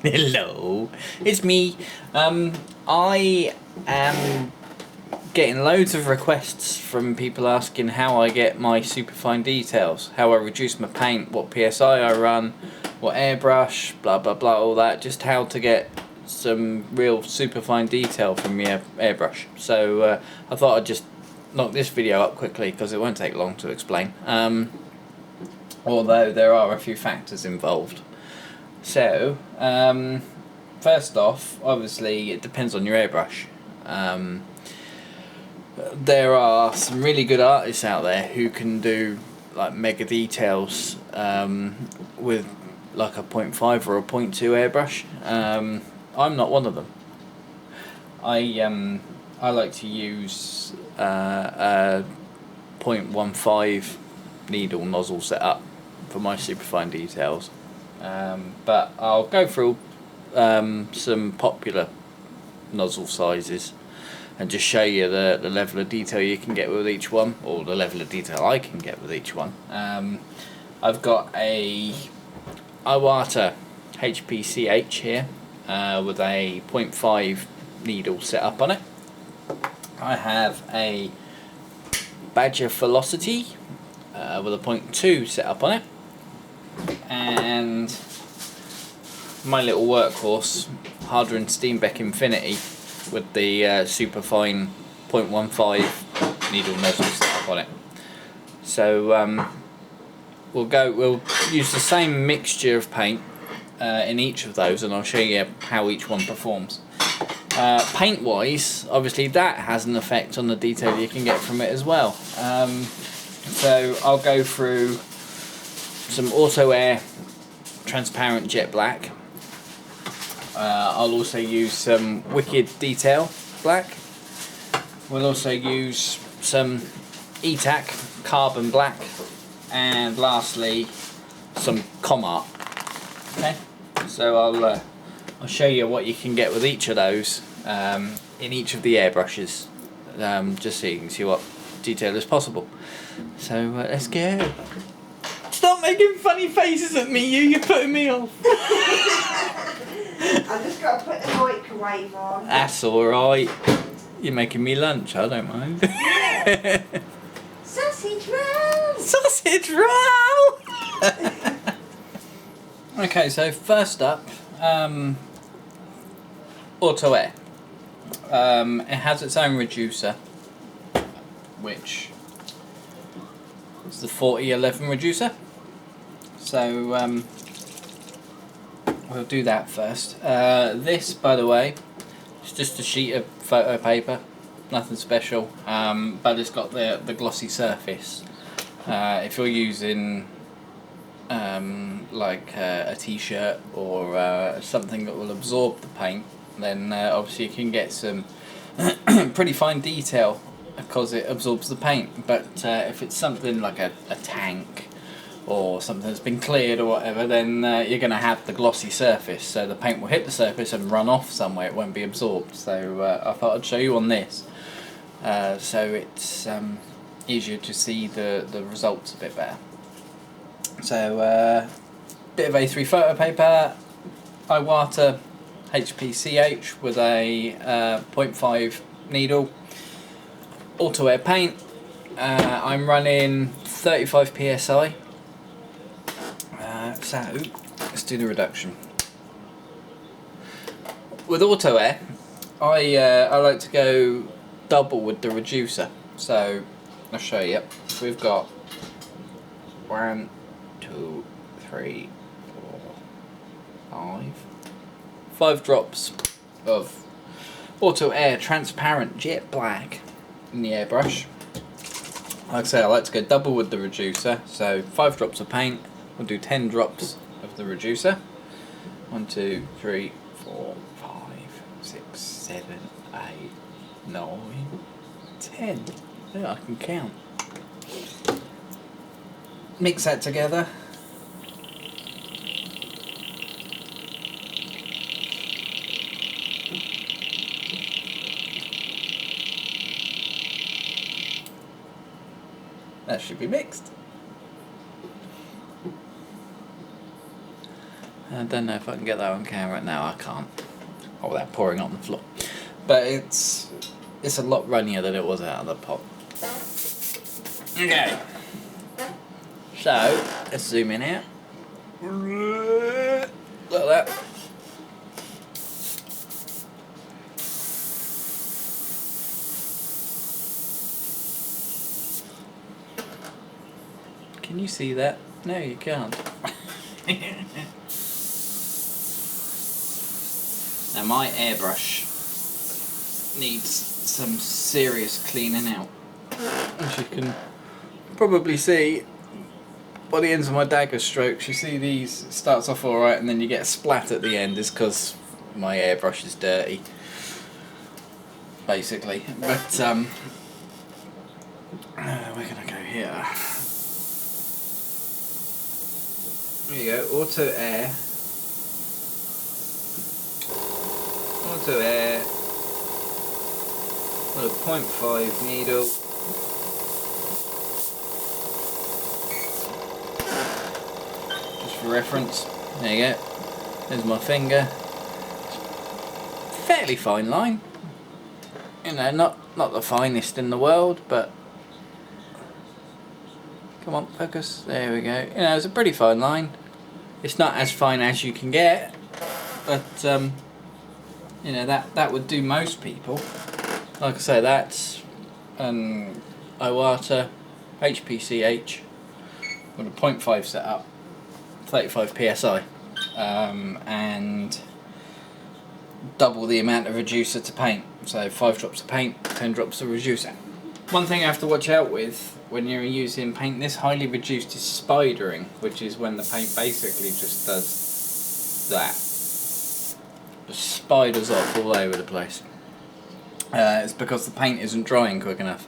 Hello, it's me. I am getting loads of requests from people asking how I get my superfine details, how I reduce my paint, what PSI I run, what airbrush, blah blah blah, all that, just how to get some real superfine detail from your airbrush. So I thought I'd just knock this video up quickly because it won't take long to explain, although there are a few factors involved. So, first off, obviously it depends on your airbrush. There are some really good artists out there who can do like mega details with like a 0.5 or a 0.2 airbrush. I'm not one of them. I like to use a 0.15 needle nozzle setup for my superfine details. But I'll go through some popular nozzle sizes and just show you the level of detail you can get with each one, or the level of detail I can get with each one. I've got a Iwata HPCH here with a 0.5 needle set up on it. I have a Badger Velocity with a 0.2 set up on it. And my little workhorse, Harder and Steenbeck Infinity, with the superfine 0.15 needle nozzle set up on it. So we'll use the same mixture of paint in each of those, and I'll show you how each one performs. Paint wise, obviously that has an effect on the detail you can get from it as well. So I'll go through some Auto Air transparent jet black. I'll also use some Wicked Detail black. We'll also use some ETAC carbon black, and lastly some Comart. Okay, so I'll show you what you can get with each of those in each of the airbrushes, just so you can see what detail is possible. So let's go. Stop making funny faces at me, you're putting me off. I've just got to put the microwave on. That's alright. You're making me lunch, I don't mind. Sausage roll! Sausage roll! Okay, so first up, Auto Air. It has its own reducer, which is the 4011 reducer. So we'll do that first. This, by the way, is just a sheet of photo paper, nothing special, but it's got the glossy surface. If you're using like a t-shirt or something that will absorb the paint, then obviously you can get some pretty fine detail because it absorbs the paint. But if it's something like a tank or something that's been cleared or whatever, then you're going to have the glossy surface, so the paint will hit the surface and run off somewhere, it won't be absorbed. So I thought I'd show you on this, so it's easier to see the results a bit better. So bit of A3 photo paper, Iwata HPCH with a 0.5 needle, Auto Air paint. I'm running 35 PSI. So let's do the reduction. With Auto Air, I like to go double with the reducer. So I'll show you. We've got 1, 2, 3, 4, 5 drops of Auto Air transparent jet black in the airbrush. Like I say, I like to go double with the reducer, so 5 drops of paint. We'll do 10 drops of the reducer. 1, 2, 3, 4, 5, 6, 7, 8, 9, 10. Yeah, I can count. Mix that together. That should be mixed. I don't know if I can get that on camera. No, I can't. Oh, without pouring on the floor. But it's a lot runnier than it was out of the pot. Okay. So, let's zoom in here. Look at that. Can you see that? No, you can't. Now my airbrush needs some serious cleaning out. As you can probably see by the ends of my dagger strokes, you see these, it starts off alright and then you get a splat at the end, is because my airbrush is dirty. Basically. But we're gonna go here. There you go, auto air. Auto air. With a 0.5 needle. Just for reference. There you go. There's my finger. Fairly fine line. You know, not the finest in the world, but come on, focus. There we go. You know, it's a pretty fine line. It's not as fine as you can get, but you know, that would do most people. Like I say, that's an Iwata HPCH with a 0.5 setup, 35 psi, and double the amount of reducer to paint. So 5 drops of paint, 10 drops of reducer. One thing I have to watch out with when you're using paint this highly reduced is spidering, which is when the paint basically just does that. Just spiders off all over the place. It's because the paint isn't drying quick enough.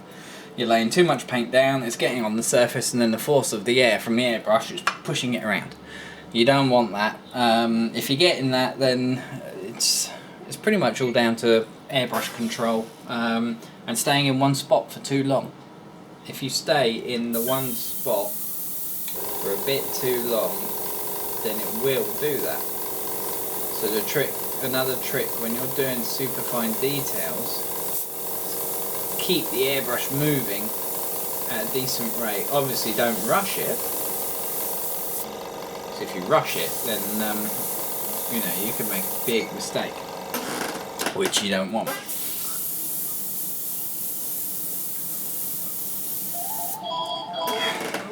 You're laying too much paint down, it's getting on the surface, and then the force of the air from the airbrush is pushing it around. You don't want that. If you're getting that, then it's pretty much all down to airbrush control and staying in one spot for too long. If you stay in the one spot for a bit too long, then it will do that. So another trick when you're doing superfine details, keep the airbrush moving at a decent rate. Obviously don't rush it. So if you rush it, then you know, you can make a big mistake, which you don't want.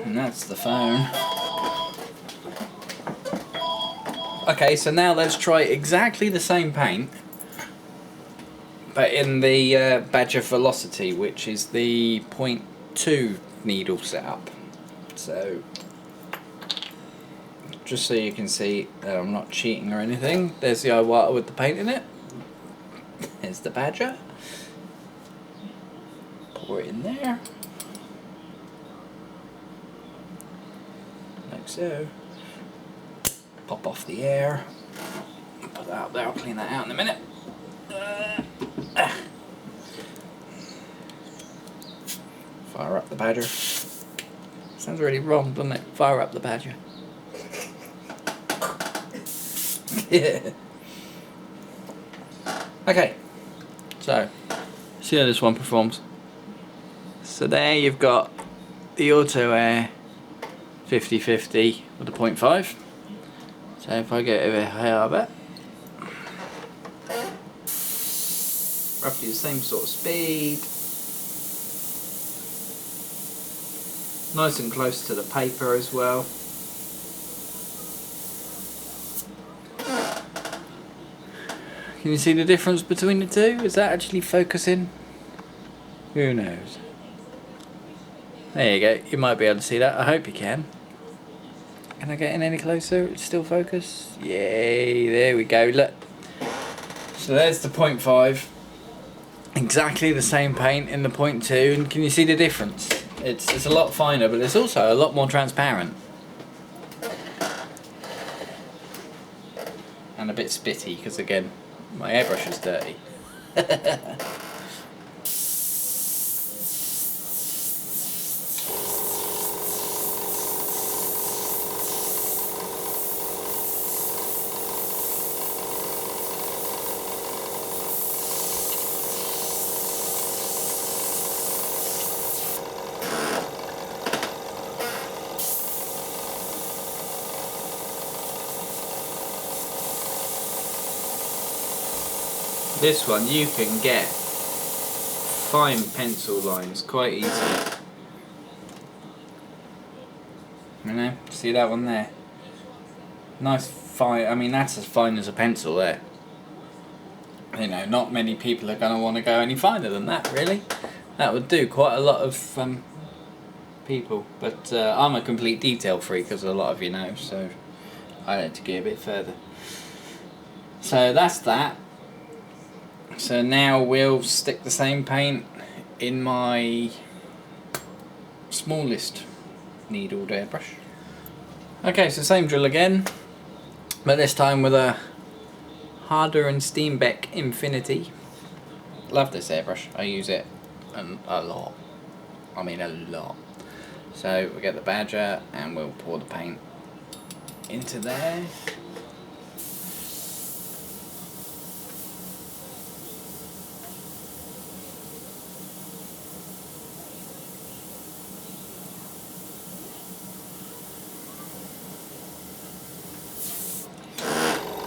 And that's the phone. Okay, so now let's try exactly the same paint, but in the Badger Velocity, which is the 0.2 needle setup. So, just so you can see that I'm not cheating or anything, there's the Iwata with the paint in it. There's the Badger. Pour it in there. Like so. Pop off the air. Put that up there, I'll clean that out in a minute. Fire up the Badger. Sounds really wrong, doesn't it? Fire up the Badger. Yeah. Okay, so see how this one performs. So there you've got the Auto Air 50/50 with a 0.5. So if I go over here a bit, roughly the same sort of speed, nice and close to the paper as well. Can you see the difference between the two? Is that actually focusing? Who knows? There you go, you might be able to see that, I hope you can. Can I get in any closer? It's still focused? Yay, there we go, look. So there's the 0.5. Exactly the same paint in the 0.2, and can you see the difference? It's a lot finer, but it's also a lot more transparent. And a bit spitty, because again, my airbrush is dirty. This one you can get fine pencil lines quite easily. You know, see that one there? Nice fine, I mean that's as fine as a pencil there. You know, not many people are going to want to go any finer than that, really. That would do quite a lot of people, but I'm a complete detail freak, as a lot of you know, so I like to go a bit further. So that's that. So now we'll stick the same paint in my smallest needled airbrush. Okay, so same drill again, but this time with a Harder and Steenbeck Infinity. Love this airbrush. I use it a lot. I mean a lot. So we get the badger and we'll pour the paint into there.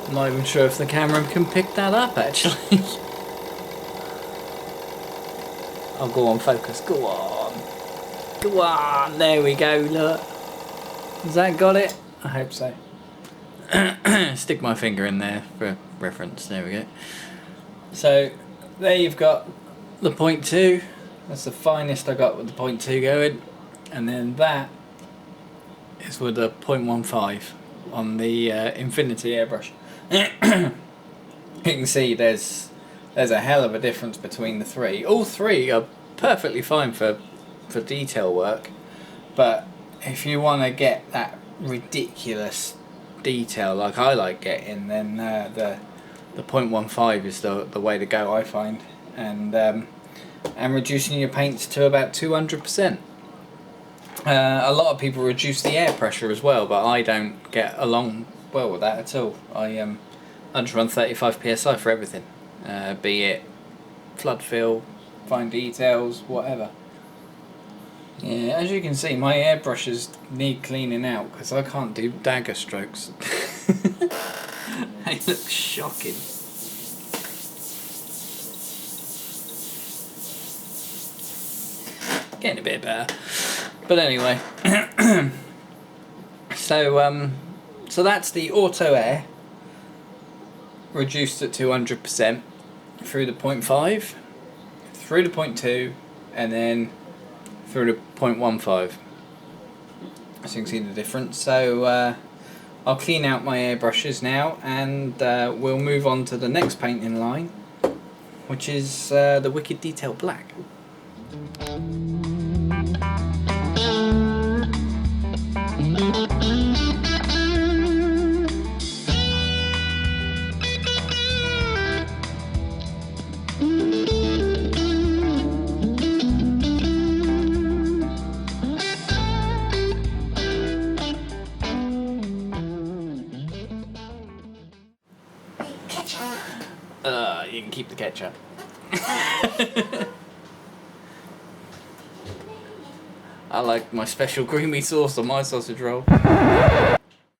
I'm not even sure if the camera can pick that up actually. I'll go on focus, go on. Go on, there we go, look. Has that got it? I hope so. Stick my finger in there for reference, there we go. So there you've got the 0.2. That's the finest I got with the 0.2 going. And then that is with the 0.15 on the Infinity airbrush. You can see there's a hell of a difference between the three. All three are perfectly fine for detail work, but if you want to get that ridiculous detail like I like getting, then the 0.15 is the way to go, I find, and reducing your paints to about 200%. A lot of people reduce the air pressure as well, but I don't get along well with that at all. I just run 35 psi for everything, be it flood fill, fine details, whatever. Yeah, as you can see, my airbrushes need cleaning out because I can't do dagger strokes. They look shocking. Getting a bit better, but anyway. So that's the auto air reduced at 200% through the 0.5, through the 0.2, and then through the 0.15. As you can see the difference. So I'll clean out my airbrushes now, and we'll move on to the next painting line, which is the Wicked Detail Black. You can keep the ketchup. I like my special creamy sauce on my sausage roll.